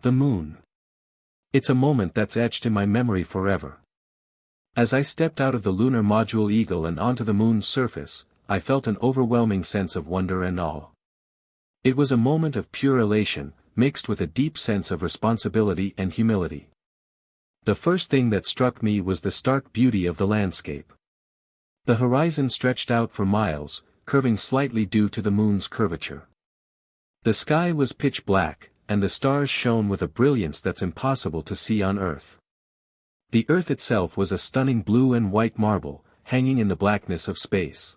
The moon. It's a moment that's etched in my memory forever. As I stepped out of the lunar module Eagle and onto the moon's surface, I felt an overwhelming sense of wonder and awe. It was a moment of pure elation, mixed with a deep sense of responsibility and humility. The first thing that struck me was the stark beauty of the landscape. The horizon stretched out for miles, curving slightly due to the moon's curvature. The sky was pitch black, and the stars shone with a brilliance that's impossible to see on Earth. The Earth itself was a stunning blue and white marble, hanging in the blackness of space.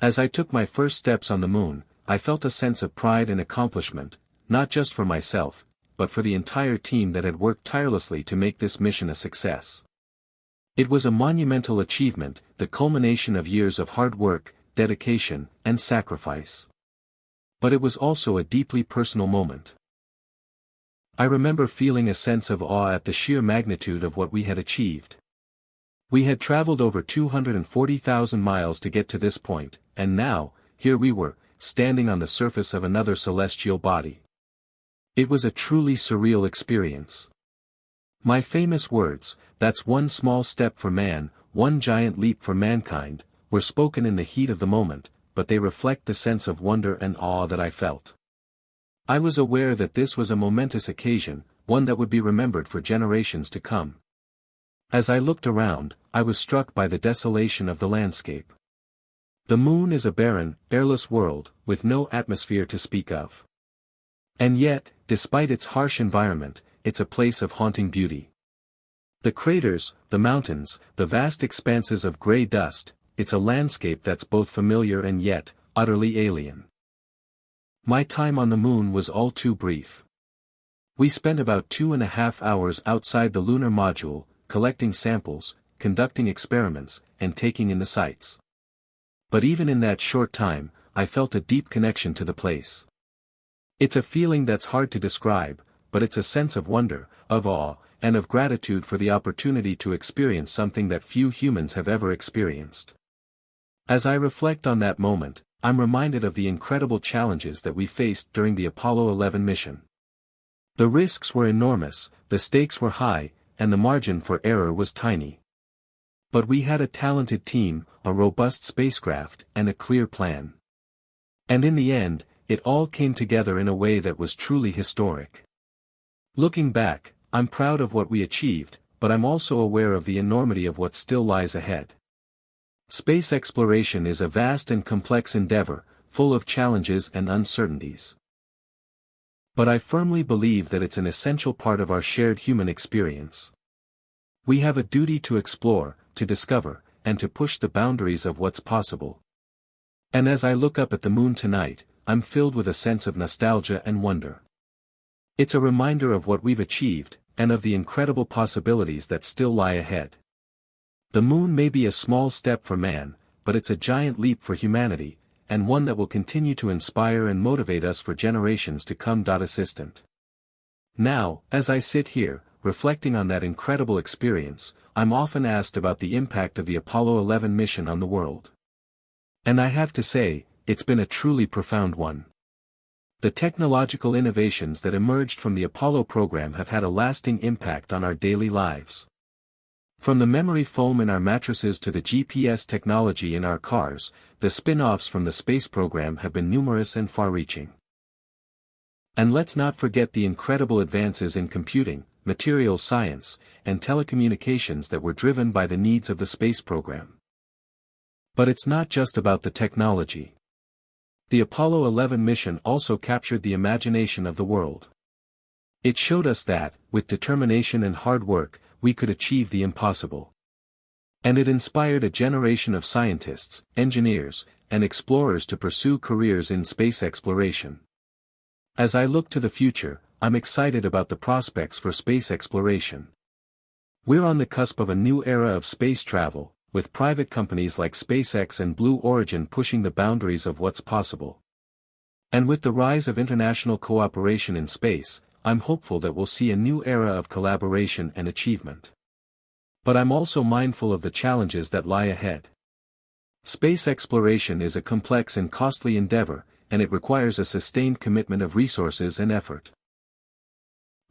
As I took my first steps on the moon, I felt a sense of pride and accomplishment, not just for myself, but for the entire team that had worked tirelessly to make this mission a success. It was a monumental achievement, the culmination of years of hard work, dedication, and sacrifice. But it was also a deeply personal moment. I remember feeling a sense of awe at the sheer magnitude of what we had achieved. We had traveled over 240,000 miles to get to this point, and now, here we were, standing on the surface of another celestial body. It was a truly surreal experience. My famous words, "That's one small step for man, one giant leap for mankind," were spoken in the heat of the moment, but they reflect the sense of wonder and awe that I felt. I was aware that this was a momentous occasion, one that would be remembered for generations to come. As I looked around, I was struck by the desolation of the landscape. The moon is a barren, airless world, with no atmosphere to speak of. And yet, despite its harsh environment, it's a place of haunting beauty. The craters, the mountains, the vast expanses of gray dust, it's a landscape that's both familiar and yet, utterly alien. My time on the moon was all too brief. We spent about 2.5 hours outside the lunar module, collecting samples, conducting experiments, and taking in the sights. But even in that short time, I felt a deep connection to the place. It's a feeling that's hard to describe, but it's a sense of wonder, of awe, and of gratitude for the opportunity to experience something that few humans have ever experienced. As I reflect on that moment, I'm reminded of the incredible challenges that we faced during the Apollo 11 mission. The risks were enormous, the stakes were high, and the margin for error was tiny. But we had a talented team, a robust spacecraft, and a clear plan. And in the end, it all came together in a way that was truly historic. Looking back, I'm proud of what we achieved, but I'm also aware of the enormity of what still lies ahead. Space exploration is a vast and complex endeavor, full of challenges and uncertainties. But I firmly believe that it's an essential part of our shared human experience. We have a duty to explore, to discover, and to push the boundaries of what's possible. And as I look up at the moon tonight, I'm filled with a sense of nostalgia and wonder. It's a reminder of what we've achieved, and of the incredible possibilities that still lie ahead. The moon may be a small step for man, but it's a giant leap for humanity, and one that will continue to inspire and motivate us for generations to come. Assistant. Now, as I sit here, reflecting on that incredible experience, I'm often asked about the impact of the Apollo 11 mission on the world. And I have to say, it's been a truly profound one. The technological innovations that emerged from the Apollo program have had a lasting impact on our daily lives. From the memory foam in our mattresses to the GPS technology in our cars, the spin-offs from the space program have been numerous and far-reaching. And let's not forget the incredible advances in computing, materials science, and telecommunications that were driven by the needs of the space program. But it's not just about the technology. The Apollo 11 mission also captured the imagination of the world. It showed us that, with determination and hard work, we could achieve the impossible. And it inspired a generation of scientists, engineers, and explorers to pursue careers in space exploration. As I look to the future, I'm excited about the prospects for space exploration. We're on the cusp of a new era of space travel, with private companies like SpaceX and Blue Origin pushing the boundaries of what's possible. And with the rise of international cooperation in space, I'm hopeful that we'll see a new era of collaboration and achievement. But I'm also mindful of the challenges that lie ahead. Space exploration is a complex and costly endeavor, and it requires a sustained commitment of resources and effort.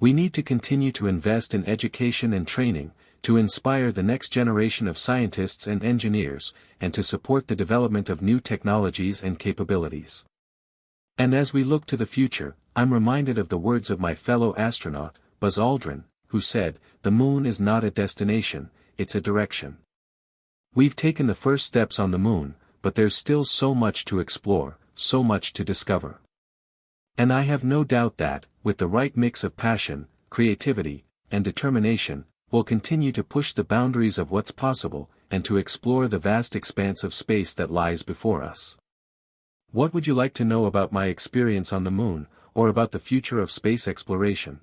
We need to continue to invest in education and training, to inspire the next generation of scientists and engineers, and to support the development of new technologies and capabilities. And as we look to the future, I'm reminded of the words of my fellow astronaut, Buzz Aldrin, who said, "The moon is not a destination, it's a direction." We've taken the first steps on the moon, but there's still so much to explore, so much to discover. And I have no doubt that, with the right mix of passion, creativity, and determination, we'll continue to push the boundaries of what's possible, and to explore the vast expanse of space that lies before us. What would you like to know about my experience on the moon, or about the future of space exploration?